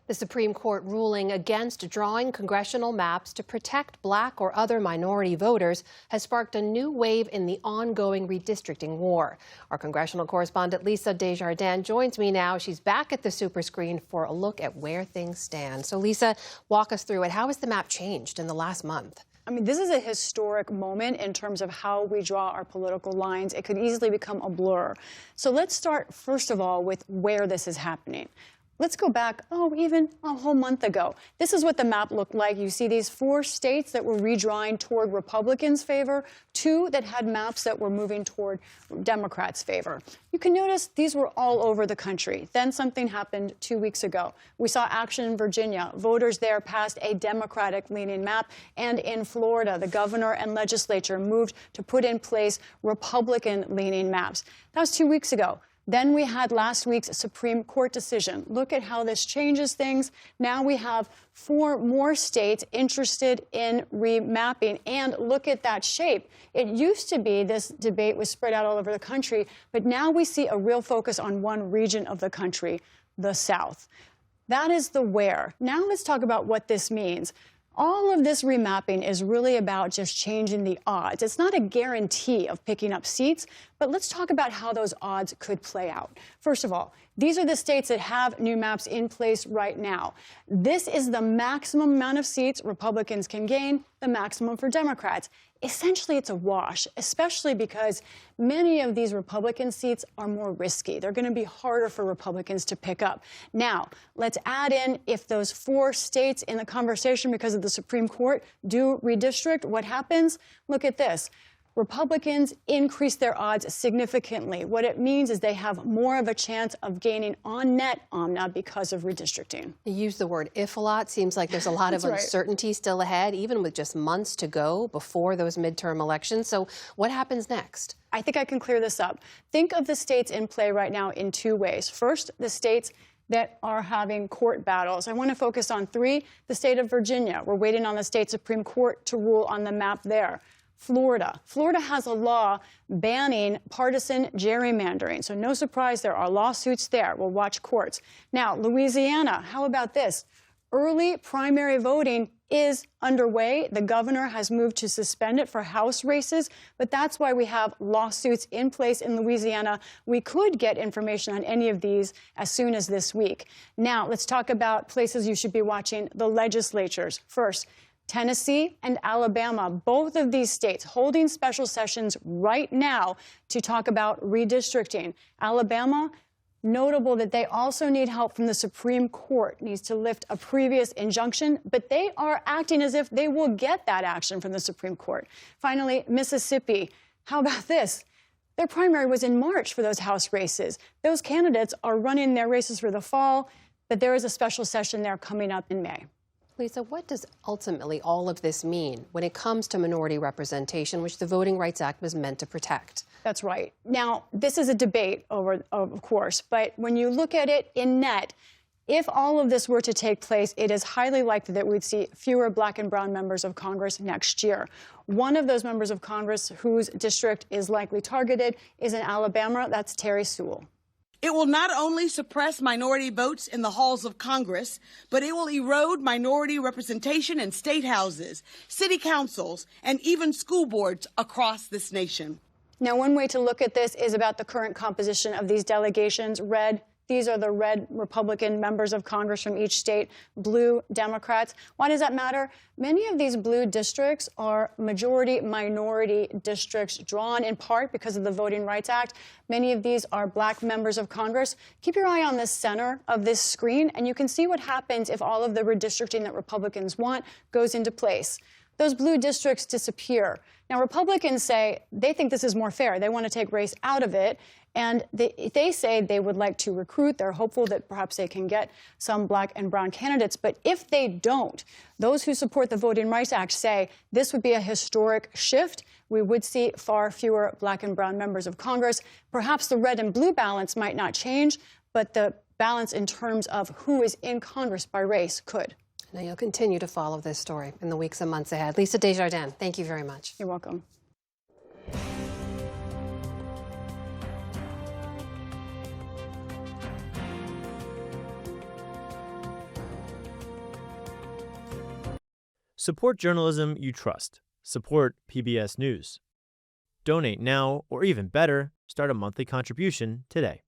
The Supreme Court ruling against drawing congressional maps to protect Black or other minority voters has sparked a new wave in the ongoing redistricting war. Our congressional correspondent Lisa Desjardins joins me now. She's back at the super screen for a look at where things stand. So Lisa, walk us through it. How has the map changed in the last month? I mean, this is a historic moment in terms of how we draw our political lines. It could easily become a blur. So let's start, first of all, with where this is happening. Let's go back, even a whole month ago. This is what the map looked like. You see these 4 states that were redrawing toward Republicans' favor, 2 that had maps that were moving toward Democrats' favor. You can notice these were all over the country. Then something happened 2 weeks ago. We saw action in Virginia. Voters there passed a Democratic-leaning map. And in Florida, the governor and legislature moved to put in place Republican-leaning maps. That was 2 weeks ago. Then we had last week's Supreme Court decision. Look at how this changes things. Now we have 4 more states interested in remapping. And look at that shape. It used to be this debate was spread out all over the country, but now we see a real focus on one region of the country, the South. That is the where. Now let's talk about what this means. All of this remapping is really about just changing the odds. It's not a guarantee of picking up seats, but let's talk about how those odds could play out. First of all, these are the states that have new maps in place right now. This is the maximum amount of seats Republicans can gain, the maximum for Democrats. Essentially, it's a wash, especially because many of these Republican seats are more risky. They're going to be harder for Republicans to pick up. Now, let's add in if those 4 states in the conversation because of the Supreme Court do redistrict, what happens? Look at this. Republicans increase their odds significantly. What it means is they have more of a chance of gaining on net, Amna, because of redistricting. You use the word if a lot. Seems like there's a lot of uncertainty still ahead, even with just months to go before those midterm elections. So what happens next? I think I can clear this up. Think of the states in play right now in 2 ways. First, the states that are having court battles. I want to focus on 3. The state of Virginia. We're waiting on the state Supreme Court to rule on the map there. Florida. Florida has a law banning partisan gerrymandering. So no surprise, there are lawsuits there. We'll watch courts. Now, Louisiana, how about this? Early primary voting is underway. The governor has moved to suspend it for House races, but that's why we have lawsuits in place in Louisiana. We could get information on any of these as soon as this week. Now, let's talk about places you should be watching, the legislatures. First, Tennessee and Alabama, both of these states holding special sessions right now to talk about redistricting. Alabama, notable that they also need help from the Supreme Court, needs to lift a previous injunction, but they are acting as if they will get that action from the Supreme Court. Finally, Mississippi, how about this? Their primary was in March for those House races. Those candidates are running their races for the fall, but there is a special session there coming up in May. Lisa, what does ultimately all of this mean when it comes to minority representation, which the Voting Rights Act was meant to protect? That's right. Now, this is a debate, of course, but when you look at it in net, if all of this were to take place, it is highly likely that we'd see fewer Black and brown members of Congress next year. One of those members of Congress whose district is likely targeted is in Alabama. That's Terry Sewell. It will not only suppress minority votes in the halls of Congress, but it will erode minority representation in state houses, city councils, and even school boards across this nation. Now, one way to look at this is about the current composition of these delegations. Red, these are the red Republican members of Congress from each state, blue Democrats. Why does that matter? Many of these blue districts are majority-minority districts drawn in part because of the Voting Rights Act. Many of these are Black members of Congress. Keep your eye on the center of this screen, and you can see what happens if all of the redistricting that Republicans want goes into place. Those blue districts disappear. Now, Republicans say they think this is more fair. They want to take race out of it. And they say they would like to recruit. They're hopeful that perhaps they can get some Black and brown candidates. But if they don't, those who support the Voting Rights Act say this would be a historic shift. We would see far fewer Black and brown members of Congress. Perhaps the red and blue balance might not change, but the balance in terms of who is in Congress by race could. Now, you'll continue to follow this story in the weeks and months ahead. Lisa Desjardins, thank you very much. You're welcome. Support journalism you trust. Support PBS News. Donate now, or even better, start a monthly contribution today.